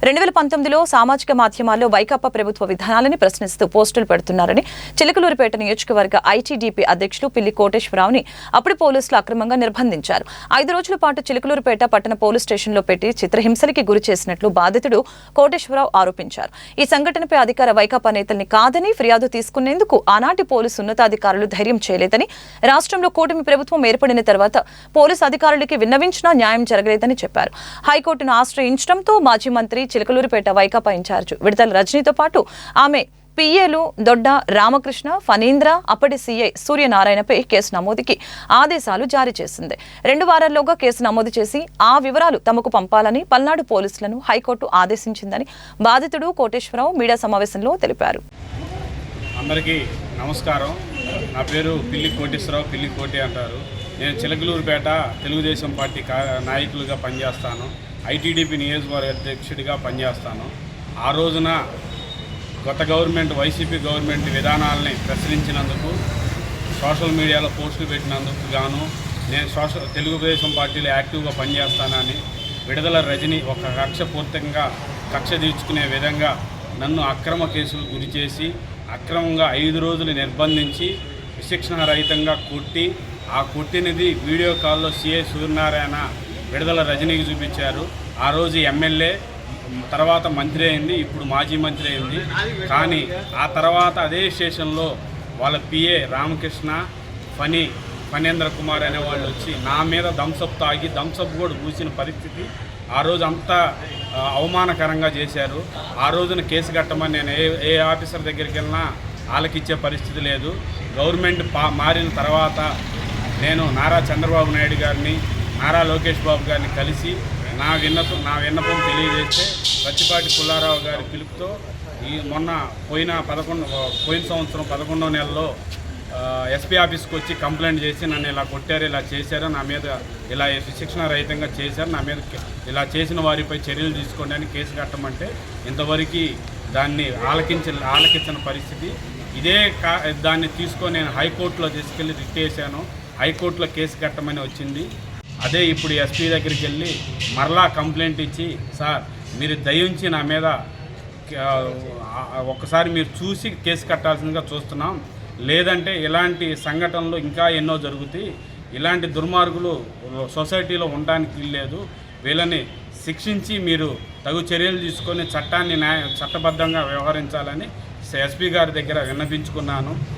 2019లో సామాజిక మాధ్యమాల్లో వైకాపా ప్రభుత్వ విధానాలను ప్రశ్నిస్తూ పోస్టులు పెడుతున్నారని చిలకలూరిపేట నియోజకవర్గ ఐటీడీపీ అధ్యక్షులు పిల్లి కోటేశ్వరరావుని అప్పుడు పోలీసులు అక్రమంగా నిర్బంధించారు. 5 రోజుల పాటు చిలకలూరిపేట పట్టణ పోలీస్ స్టేషన్లో పెట్టి చిత్రహింసలకి గురి చేసినట్లు బాధితుడు కోటేశ్వరరావు ఆరోపించారు. ఈ సంఘటనపై అధికార వైకాపా నేతల్ని కాదని ఫిర్యాదు తీసుకునేందుకు ఆనాటి పోలీసు ఉన్నతాధికారులు ధైర్యం చేయలేదని, రాష్ట్రంలో కూటమి ప్రభుత్వం ఏర్పడిన తర్వాత పోలీసు అధికారులకి విన్నవించినా న్యాయం జరగలేదని చెప్పారు. హైకోర్టును ఆశ్రయించడంతో మాజీ మంత్రి చిలకలూరిపేట వైకాపా ఇన్ఛార్జ్ విడతల రజనీతో పాటు ఆమె పిఏలు దొడ్డ రామకృష్ణ, ఫణీంద్ర, అప్పటి సీఐ సూర్యనారాయణపై కేసు నమోదుకి ఆదేశాలు జారీ చేసింది. 2 వారాల్లోగా కేసు నమోదు చేసి ఆ వివరాలు తమకు పంపాలని పల్నాడు పోలీసులను హైకోర్టు ఆదేశించిందని బాధితుడు కోటేశ్వరరావు మీడియా సమావేశంలో తెలిపారు. అందరికీ నమస్కారం. నా పేరు పిల్లి కోటేశ్వరరావు, పిల్లి కోటి అంటారు. నేను చిలకలూరిపేట తెలుగుదేశం పార్టీ నాయకులుగా పనిచేస్తాను. ఐటీడీపీ నియోజకవర్గ అధ్యక్షుడిగా పనిచేస్తాను. ఆ రోజున గత గవర్నమెంట్ వైసీపీ గవర్నమెంట్ విధానాలని ప్రశ్నించినందుకు, సోషల్ మీడియాలో పోస్టులు పెట్టినందుకు గాను నేను తెలుగుదేశం పార్టీలో యాక్టివ్గా పనిచేస్తానని విడుదల రజని ఒక కక్ష తీర్చుకునే విధంగా నన్ను అక్రమ కేసులు గురి చేసి అక్రమంగా 5 రోజులు నిర్బంధించి విశిక్షణారహితంగా కొట్టి, ఆ కొట్టినది వీడియో కాల్లో సీఐ సూర్యనారాయణ విడుదల రజనీకి చూపించారు. ఆ రోజు ఎమ్మెల్యే, తర్వాత మంత్రి అయింది, ఇప్పుడు మాజీ మంత్రి అయింది. కానీ ఆ తర్వాత అదే స్టేషన్లో వాళ్ళ పిఏ రామకృష్ణ, ఫణీంద్ర కుమార్ అనే వాళ్ళు వచ్చి నా మీద థమ్సప్ తాగి థమ్సప్ కూడా పూసిన పరిస్థితి. ఆ రోజు అంతా అవమానకరంగా చేశారు. ఆ రోజున కేసు కట్టమని నేను ఏ ఆఫీసర్ దగ్గరికి వెళ్ళినా వాళ్ళకిచ్చే పరిస్థితి లేదు. గవర్నమెంట్ మారిన తర్వాత నేను నారా చంద్రబాబు నాయుడు గారిని, నారా లోకేష్ బాబు గారిని కలిసి నా విన్నపం తెలియజేస్తే ప్రతిపాటి పుల్లారావు గారి పిలుపుతో పోయిన సంవత్సరం 11వ నెలలో ఎస్పీ ఆఫీస్కి వచ్చి కంప్లైంట్ చేసి నన్ను ఇలా కొట్టారు, ఇలా చేశారు, నా మీద ఇలా శిక్షణ రహితంగా చేశారు, నా మీద ఇలా చేసిన వారిపై చర్యలు తీసుకోండి అని కేసు కట్టమంటే ఇంతవరకు దాన్ని ఆలకించిన పరిస్థితి. దాన్ని తీసుకొని నేను హైకోర్టులో తీసుకెళ్ళి రిట్ చేశాను. హైకోర్టులో కేసు కట్టమని వచ్చింది. అదే ఇప్పుడు ఎస్పీ దగ్గరికి వెళ్ళి మరలా కంప్లైంట్ ఇచ్చి, సార్ మీరు దయించి నా మీద ఒక్కసారి మీరు చూసి కేసు కట్టాల్సిందిగా చూస్తున్నాం, లేదంటే ఇలాంటి సంఘటనలు ఇంకా ఎన్నో జరుగుతాయి, ఇలాంటి దుర్మార్గులు సొసైటీలో ఉండడానికి వీల్లేదు, వీళ్ళని శిక్షించి మీరు తగు చర్యలు తీసుకొని చట్టబద్ధంగా వ్యవహరించాలని ఎస్పీ గారి దగ్గర విన్నపించుకున్నాను.